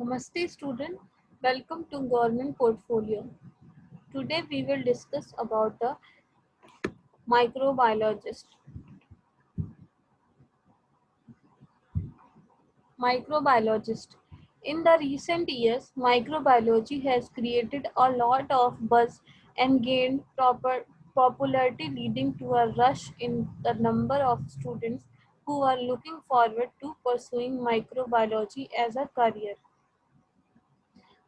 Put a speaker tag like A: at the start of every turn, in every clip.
A: Namaste student, welcome to Government Portfolio. Today we will discuss about the microbiologist. Microbiologist. In the recent years, microbiology has created a lot of buzz and gained popularity, leading to a rush in the number of students who are looking forward to pursuing microbiology as a career.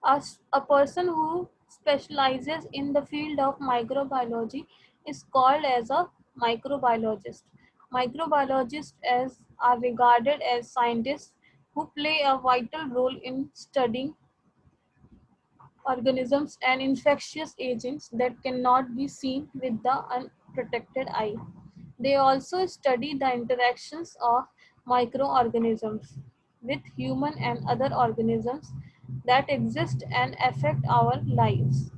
A: A person who specializes in the field of microbiology is called as a microbiologist. Microbiologists are regarded as scientists who play a vital role in studying organisms and infectious agents that cannot be seen with the unprotected eye. They also study the interactions of microorganisms with human and other organisms that exist and affect our lives.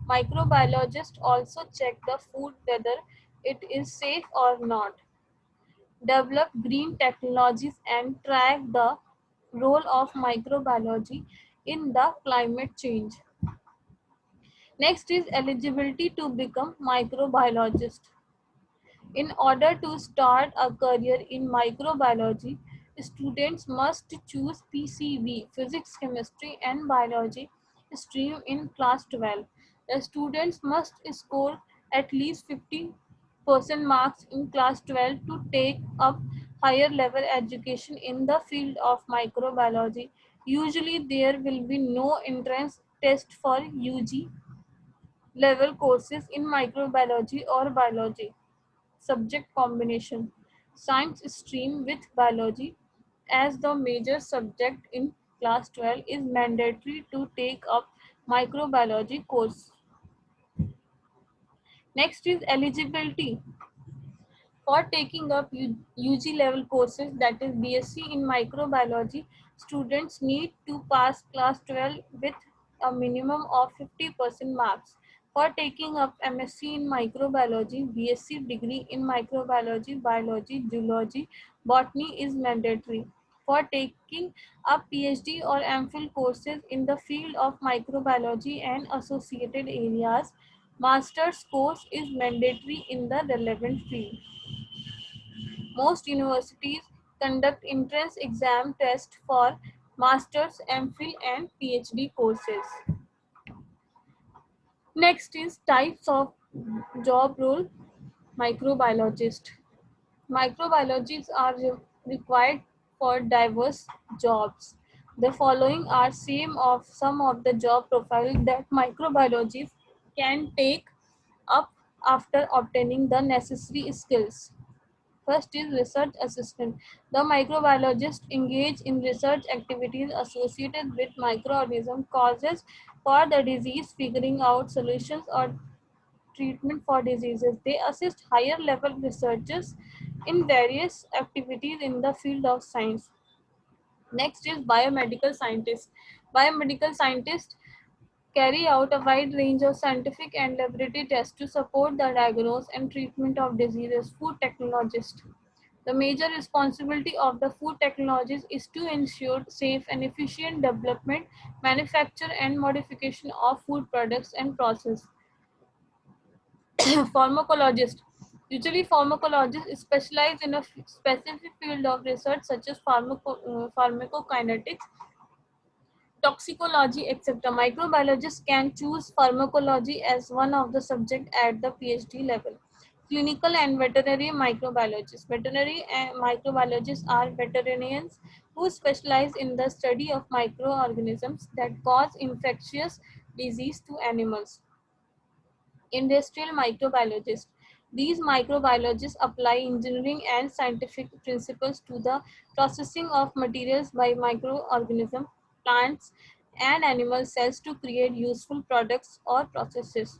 A: Microbiologists also check the food whether it is safe or not, develop green technologies, and track the role of microbiology in the climate change. Next is eligibility to become microbiologist. In order to start a career in microbiology, students must choose PCB, physics, chemistry, and biology stream in class 12. The students must score at least 50% marks in class 12 to take up higher level education in the field of microbiology. Usually there will be no entrance test for UG level courses in microbiology or biology. Subject combination: science stream with biology as the major subject in class 12 is mandatory to take up microbiology course. Next is eligibility for taking up UG level courses, that is BSc in microbiology. Students need to pass class 12 with a minimum of 50% marks. For taking up MSc in microbiology, BSc degree in microbiology, biology, zoology, botany is mandatory. For taking up PhD or MPhil courses in the field of microbiology and associated areas, master's course is mandatory in the relevant field. Most universities conduct entrance exam tests for master's, MPhil, and PhD courses. Next is types of job role. Microbiologist. Microbiologists are required for diverse jobs. The following are some of the job profiles that microbiologists can take up after obtaining the necessary skills. First is research assistant. The microbiologist engage in research activities associated with microorganism causes for the disease, figuring out solutions or treatment for diseases. They assist higher level researchers in various activities in the field of science. Next is biomedical scientist. Biomedical scientists carry out a wide range of scientific and laboratory tests to support the diagnosis and treatment of diseases. Food technologist. The major responsibility of the food technologies is to ensure safe and efficient development, manufacture, and modification of food products and process. Pharmacologist. Usually, pharmacologists specialize in a specific field of research such as pharmacokinetics, toxicology, etc. Microbiologists can choose pharmacology as one of the subjects at the PhD level. Clinical and veterinary microbiologists. Veterinary microbiologists are veterinarians who specialize in the study of microorganisms that cause infectious disease to animals. Industrial microbiologists. These microbiologists apply engineering and scientific principles to the processing of materials by microorganisms, plants, and animal cells to create useful products or processes.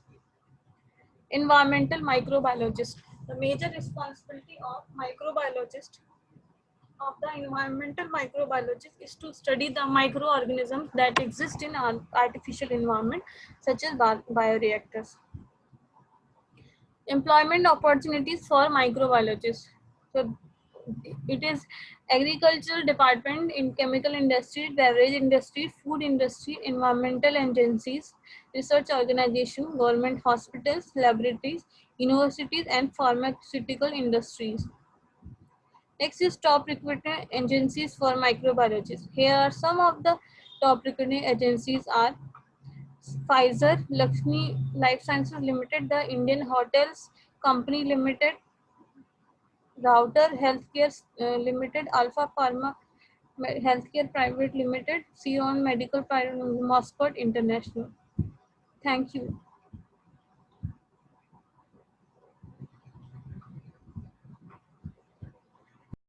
A: Environmental microbiologist. The major responsibility of the environmental microbiologist is to study the microorganisms that exist in our artificial environment, such as bioreactors. Employment opportunities for microbiologists. So It is agricultural department in chemical industry, beverage industry, food industry, environmental agencies, research organization, government hospitals, laboratories, universities, and pharmaceutical industries. Next is top recruitment agencies for microbiologists. Here are some of the top recruitment agencies are Pfizer, Lakshmi Life Sciences Limited, the Indian Hotels Company Limited, Router Healthcare Limited, Alpha Pharma Healthcare Private Limited, Seron Medical Private, Moscow International. Thank you.